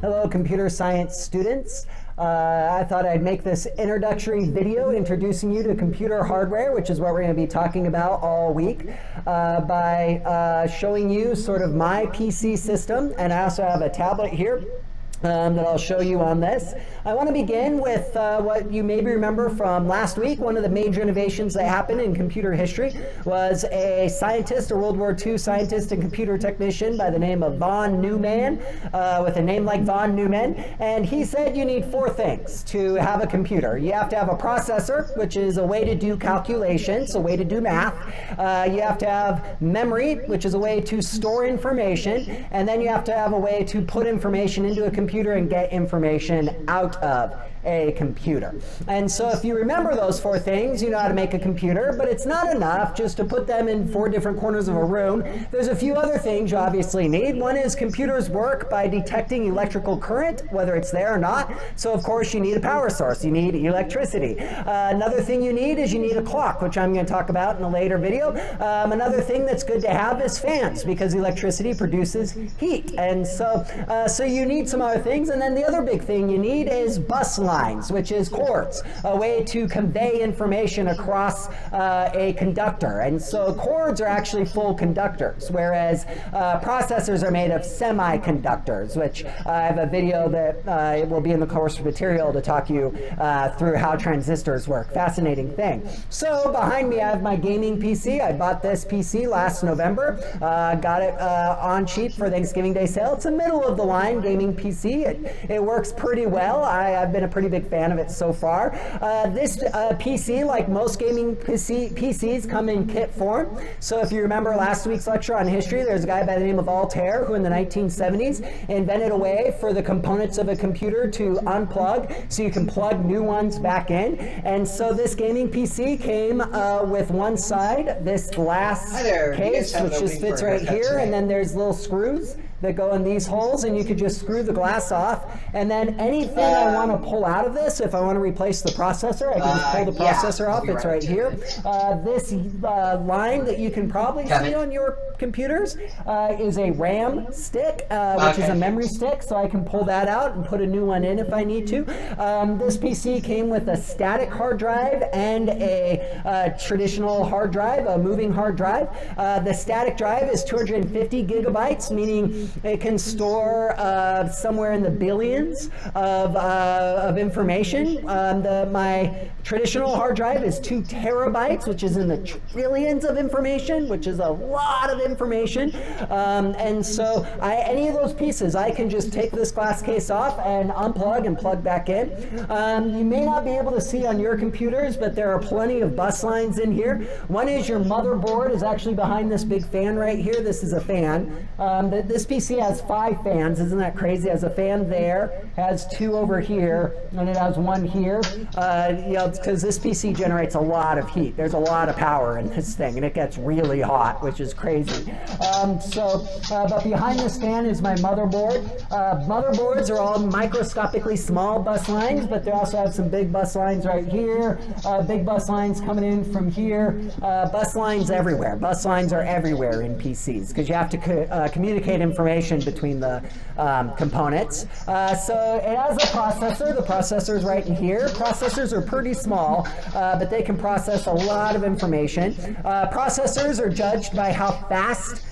Hello, computer science students. I thought I'd make this introductory video introducing you to computer hardware, which is what we're going to be talking about all week, by showing you sort of my PC system. And I also have a tablet here that I'll show you on this. I want to begin with what you maybe remember from last week. One of the major innovations that happened in computer history was a scientist, a World War II scientist and computer technician by the name of von Neumann, with a name like von Neumann, and he said you need four things to have a computer. You have to have a processor, which is a way to do calculations, a way to do math. You have to have memory, which is a way to store information, and then you have to have a way to put information into a computer and get information out of a computer. And so if you remember those four things, you know how to make a computer, but it's not enough just to put them in four different corners of a room. There's a few other things you obviously need. One is computers work by detecting electrical current, whether it's there or not. So of course you need a power source. You need electricity. Another thing you need is you need a clock, which I'm going to talk about in a later video. Another thing that's good to have is fans, because electricity produces heat. And so you need some other things. And then the other big thing you need is bus lines, which is cords, a way to convey information across a conductor. And so cords are actually full conductors, whereas processors are made of semiconductors, which I have a video that it will be in the course material to talk you through how transistors work. Fascinating thing. So behind me I have my gaming PC. I bought this PC last November. Got it on cheap for Thanksgiving Day sale. It's a middle of the line gaming PC. It works pretty well. I've been a pretty big fan of it so far. This PC, like most gaming PCs, come in kit form. So if you remember last week's lecture on history, there's a guy by the name of Altair who in the 1970s invented a way for the components of a computer to unplug so you can plug new ones back in. And so this gaming PC came with one side, this glass case, which just fits right here, and then there's little screws that go in these holes, and you could just screw the glass off. And then anything I want to pull out of this, if I want to replace the processor, I can just pull the processor off. It's right here. This line that you can probably see on your computers is a RAM stick, which is a memory stick, so I can pull that out and put a new one in if I need to. This PC came with a static hard drive and a traditional hard drive, a moving hard drive. The static drive is 250 gigabytes, meaning it can store somewhere in the billions of information. My traditional hard drive is 2 terabytes, which is in the trillions of information, which is a lot of information. And so any of those pieces, I can just take this glass case off and unplug and plug back in. You may not be able to see on your computers, but there are plenty of bus lines in here. One is your motherboard is actually behind this big fan right here. This is a fan. This PC has 5 fans. Isn't that crazy? It has a fan there, has 2 over here, and it has 1 here. Because this PC generates a lot of heat. There's a lot of power in this thing, and it gets really hot, which is crazy. But behind this fan is my motherboard. Motherboards are all microscopically small bus lines, but they also have some big bus lines right here, big bus lines coming in from here, bus lines everywhere. Bus lines are everywhere in PCs, because you have to communicate information between the components. So it has a processor. The processor is right in here. Processors are pretty small, but they can process a lot of information. Processors are judged by how fast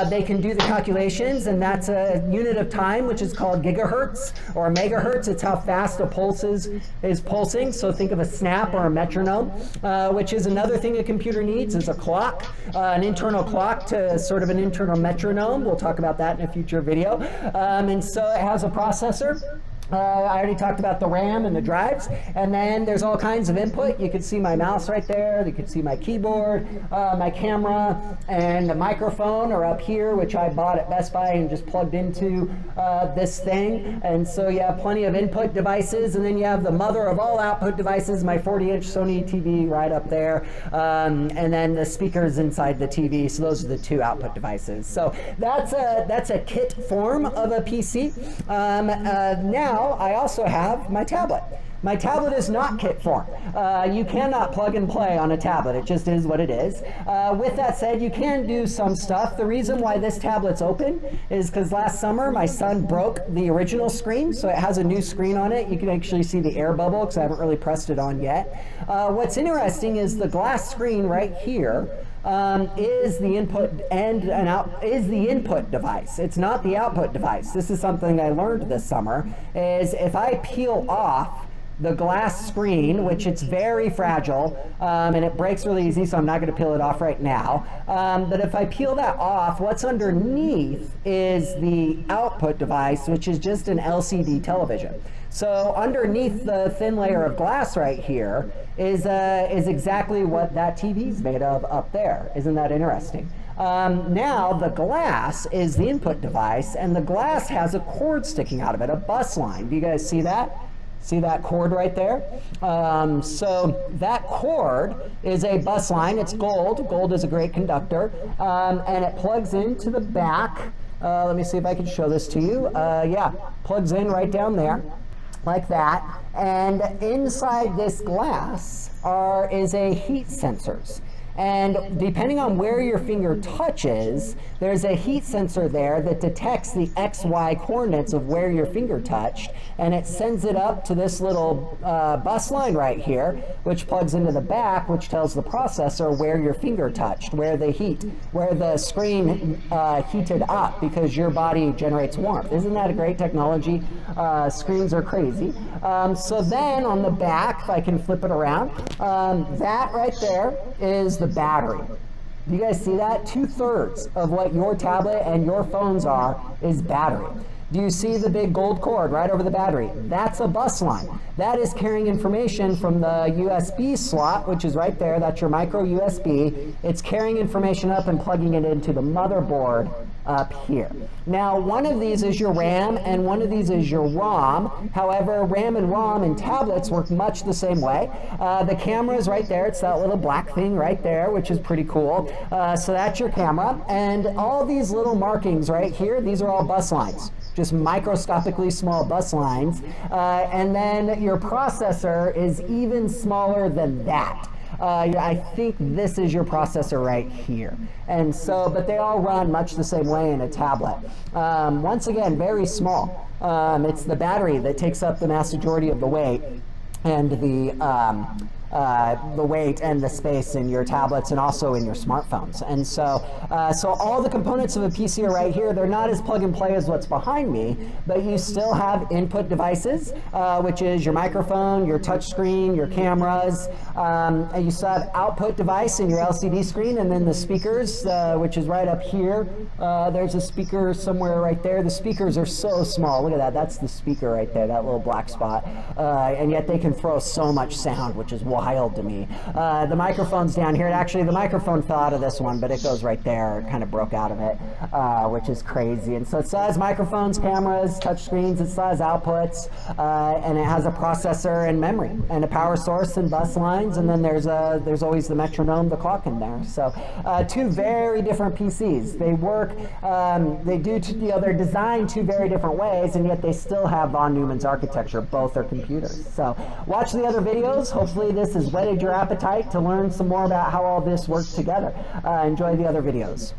they can do the calculations, and that's a unit of time, which is called gigahertz or megahertz. It's how fast a pulse is pulsing. So think of a snap or a metronome, which is another thing a computer needs, is a clock, an internal clock to sort of an internal metronome. We'll talk about that in a future video. And so it has a processor. I already talked about the RAM and the drives, and then there's all kinds of input. You can see my mouse right there, you can see my keyboard, my camera, and the microphone are up here, which I bought at Best Buy and just plugged into this thing. And so you have plenty of input devices, and then you have the mother of all output devices, my 40-inch Sony TV right up there, and then the speakers inside the TV. So those are the 2 output devices. So that's a kit form of a PC. Now I also have my tablet. My tablet is not kit form. You cannot plug and play on a tablet. It just is what it is. With that said, you can do some stuff. The reason why this tablet's open is because last summer my son broke the original screen, so it has a new screen on it. You can actually see the air bubble because I haven't really pressed it on yet. What's interesting is the glass screen right here is the input and an out is the input device. It's not the output device. This is something I learned this summer, is if I peel off the glass screen, which it's very fragile, and it breaks really easy, so I'm not going to peel it off right now. But if I peel that off, what's underneath is the output device, which is just an LCD television. So underneath the thin layer of glass right here is exactly what that TV is made of up there. Isn't that interesting? Now the glass is the input device, and the glass has a cord sticking out of it, a bus line. Do you guys see that? See that cord right there? So that cord is a bus line. It's gold. Gold is a great conductor. And it plugs into the back. Let me see if I can show this to you. Yeah, plugs in right down there, like that. And inside this glass is a heat sensors. And depending on where your finger touches, there's a heat sensor there that detects the XY coordinates of where your finger touched, and it sends it up to this little bus line right here, which plugs into the back, which tells the processor where your finger touched, where the screen heated up, because your body generates warmth. Isn't that a great technology? Screens are crazy. So then on the back, if I can flip it around, that right there is the battery. Do you guys see that? 2/3 of what your tablet and your phones are is battery. Do you see the big gold cord right over the battery? That's a bus line. That is carrying information from the USB slot, which is right there. That's your micro USB. It's carrying information up and plugging it into the motherboard up here. Now, one of these is your RAM and one of these is your ROM. However, RAM and ROM in tablets work much the same way. The camera is right there. It's that little black thing right there, which is pretty cool. So that's your camera. And all these little markings right here, these are all bus lines. Just microscopically small bus lines. And then your processor is even smaller than that. I think this is your processor right here. And so, but they all run much the same way in a tablet. Once again, very small. It's the battery that takes up the mass majority of the weight, and the weight and the space in your tablets and also in your smartphones. And so, so all the components of a PC are right here. They're not as plug and play as what's behind me, but you still have input devices, which is your microphone, your touch screen, your cameras, and you still have output device in your LCD screen, and then the speakers, which is right up here. There's a speaker somewhere right there. The speakers are so small. Look at that. That's the speaker right there, that little black spot. And yet they can throw so much sound, which is wild to me. The microphone's down here. Actually, the microphone fell out of this one, but it goes right there. It kind of broke out of it, which is crazy. And so it still has microphones, cameras, touch screens. It still has outputs, and it has a processor and memory, and a power source and bus lines. And then there's always the metronome, the clock in there. So two very different PCs. They work. They're designed two very different ways, and yet they still have von Neumann's architecture. Both are computers. So watch the other videos. Hopefully this has whetted your appetite to learn some more about how all this works together. Enjoy the other videos.